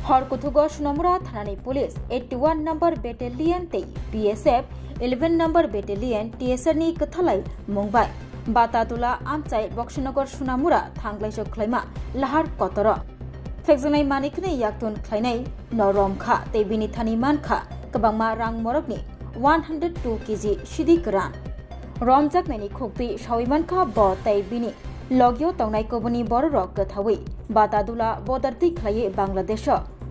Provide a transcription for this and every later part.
हरकुथुग सुनामुरा थानानि police 81 number battalion ते BSF 11 number battalion TSR नि कथालाई मुंबाय बातादुला आमचाय बक्सनगर सुनामुरा थांग्लायसो खलायमा लाहार कतर फेकजनाय मानिकनि याक्तुन खलायनाय नरमखा ते बिनि थानि मानखा गोबांमा रां मरकनि 102 केजि सिदि गोरान रमजाकनायनि खुक्ति साविमानखा ब तै बिनि लगियो तंनाय कोबनि बर रक गथावै बातादुला बदरति खलाये बांग्लादेश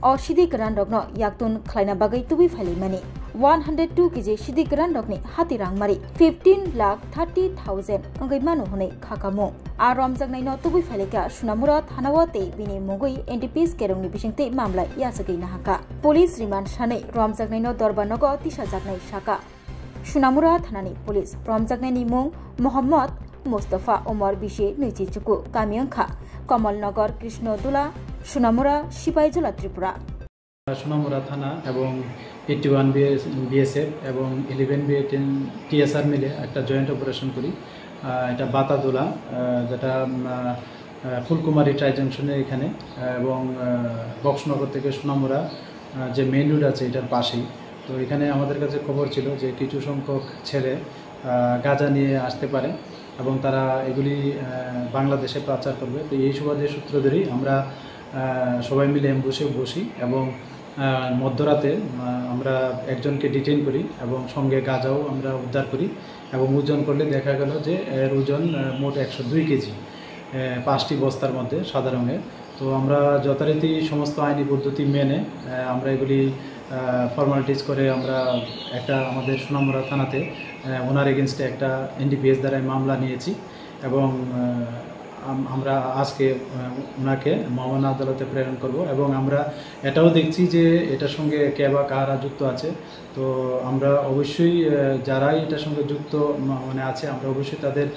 और सिदि गोरान रगनो याक्तुन खलायना बागै तुबि फालिमानि 102 केजि सिदि गोरान रगनि हाति रांमारि 15,30,000 अंगै मानु हनै खाकामु आ रमजाकनाय न तुबि फालिका सुनामुरा थानावते बिनि मुगै एनडीपीएस केरंनि बिसिंते मामला यासगै नाहाका पुलिस रिमान्ड सानै रमजाकनाय न दरबानगो तिसा जाकनाय साका सुनामुरा थानानि पुलिस रमजाकनायनि मुं मोहम्मद मुस्तफा उमर बिशे नैजिचुकु कामियंखा कमलनगर कृष्णदुला सुनामुरा सिपाहीजला त्रिपुरा सुनामुरा थाना এবং 81 BSF এবং 11 TSR মিলে একটা জয়েন্ট অপারেশন করি এটা বাতাদুলা যেটা ফুলকুমারী ট্রাই জংশনের এখানে এবং বক্সনগর থেকে সুনামুরা যে মেইন রোড আছে এটার পাশেই তো এখানে আমাদের কাছে খবর ছিল যে কিছু সংখ্যক ছেলে গাঁজা নিয়ে আসতে পারে এবং তারা এগুলি বাংলাদেশে পাচার করবে তো এই সুবাদে সূত্র ধরেই আমরা সবাই মিলে অ্যাম্বুসে বসি এবং মধ্যরাতে আমরা একজনকে ডিটেইন করি এবং সঙ্গে গাঁজাও আমরা উদ্ধার করি এবং ওজন করলে দেখা গেল যে এর ওজন মোট 102 কেজি 5টি বস্তার মধ্যে সাদা রঙের তো আমরা যথারীতি সমস্ত আইনি পদ্ধতি মেনে আমরা এগুলি ফর্মালিটিস করে আমরা একটা আমাদের সুনামুরা থানাতে ওনার এগেনস্টে একটা এনডিপিএস দ্বারা মামলা নিয়েছি এবং আমরা আজকে ওনাকে মামলা আদালতে প্রেরণ করব এবং আমরা এটাও দেখছি যে এটার সঙ্গে কে বা কারা যুক্ত আছে তো আমরা অবশ্যই যারাই এটার সঙ্গে যুক্ত মানে আছে আমরা অবশ্যই তাদের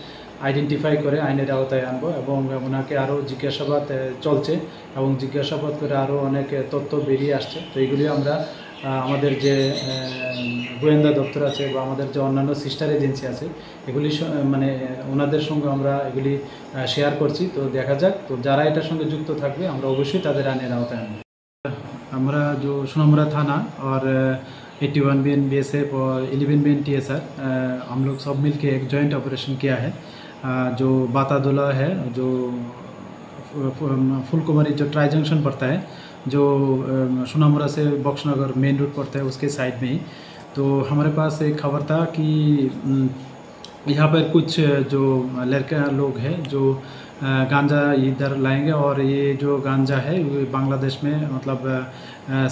আইডেন্টিফাই করে আইনের আওতায় আনব এবং ওনাকে আরও জিজ্ঞাসাবাদ চলছে এবং জিজ্ঞাসাবাদ করে আরও অনেক তথ্য বেরিয়ে আসছে তো এইগুলি আমরা আমাদের যে গোয়েন্দা দপ্তর আছে বা আমাদের যে অন্যান্য সিস্টার এজেন্সি আছে এগুলি মানে ওনাদের সঙ্গে আমরা এগুলি শেয়ার করছি তো দেখা যাক তো যারা এটার সঙ্গে যুক্ত থাকবে আমরা অবশ্যই তাদের আইনের আওতায় আনব আমরা जो सुनामुरा थाना और 81 BSF और 11 TSR हम लोग सब मिल के एक जॉइंट ऑपरेशन किया है जो बातादुला है जो फुलकुमारी जो ट्राई जंक्शन पड़ता है जो सुनामुरा से बक्सनगर मेन रोड पड़ता है उसके साइड में ही तो हमारे पास एक खबर था कि यहाँ पर कुछ जो लड़के लोग हैं जो गांजा इधर लाएंगे और ये जो गांजा है वो बांग्लादेश में मतलब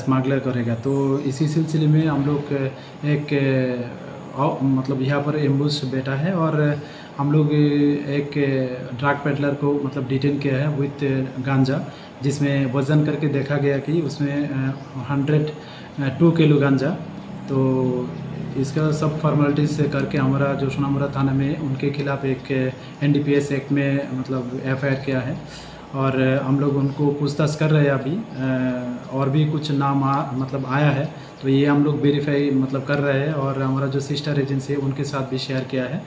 स्मगलर करेगा तो इसी सिलसिले में हम लोग एक मतलब यहाँ पर एम्बुश बैठा है और हम लोग एक ड्रग पेडलर को मतलब डिटेन किया है विथ गांजा जिसमें वज़न करके देखा गया कि उसमें 102 किलो गांजा तो इसका सब फॉर्मेलिटीज से करके हमारा जो सुनामुरा थाना में उनके खिलाफ एक एनडीपीएस एक्ट में मतलब एफआईआर किया है और हम लोग उनको पूछताछ कर रहे हैं अभी और भी कुछ नाम मतलब आया है तो ये हम लोग वेरीफाई मतलब कर रहे हैं और हमारा जो सिस्टर एजेंसी है उनके साथ भी शेयर किया है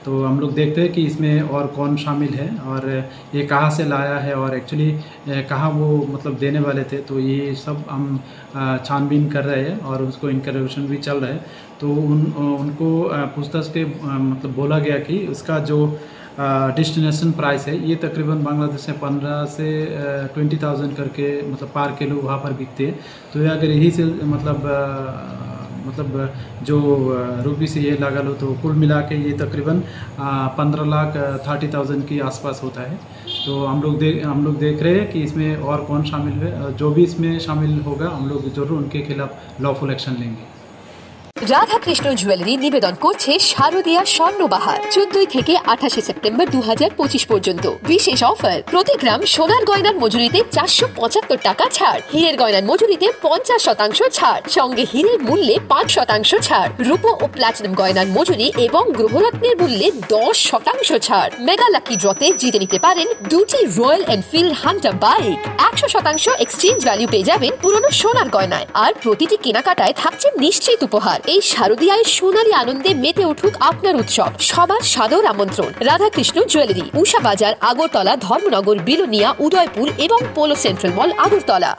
तो हम लोग देखते हैं कि इसमें और कौन शामिल है और ये कहाँ से लाया है और एक्चुअली कहाँ वो मतलब देने वाले थे तो ये सब हम छानबीन कर रहे हैं और उसको इंटरोगेशन भी चल रहा है तो उनको पूछताछ के मतलब बोला गया कि उसका जो डेस्टिनेशन प्राइस है ये तकरीबन बांग्लादेश में 15 से 20,000 करके मतलब पर किलो वहाँ पर बिकते हैं तो अगर यही से मतलब जो रुपी से ये लगा लो तो कुल मिला के ये तकरीबन 15,30,000 के आसपास होता है तो हम लोग देख रहे हैं कि इसमें और कौन शामिल है जो भी इसमें शामिल होगा हम लोग जरूर उनके खिलाफ लॉफुल एक्शन लेंगे রাধা কৃষ্ণ জুয়েলারি নিবেদন করছে শারদীয়া স্বর্ণবাহার 14 থেকে 28 সেপ্টেম্বর 2025 পর্যন্ত বিশেষ অফার প্রতি গ্রাম সোনার গয়নার মজুরিতে 475 টাকা ছাড় হীরের গয়নার মজুরিতে 50% ছাড় সঙ্গে হীরের মূল্যে 5% ছাড় রূপো ও প্লাটিনাম গয়নার মজুরি এবং গ্রহরত্নের মূল্যে 10% ছাড় মেগা লাকি ড্রতে জিতে নিতে পারেন দুটি royal Enfield Hunter bike 100% exchange value পেয়ে যাবেন পুরনো সোনার গয়নায় আর প্রতিটি কেনাকাটায় থাকছে নিশ্চিত উপহার এই শারদীয়ায় সোনালী আনন্দে মেতে উঠুক আপনার উৎসব সবার সাদর আমন্ত্রণ রাধাকৃষ্ণ জুয়েলারি উষা বাজার আগরতলা ধর্মনগর বিলোনিয়া উদয়পুর এবং পোলো সেন্ট্রাল মল আগরতলা।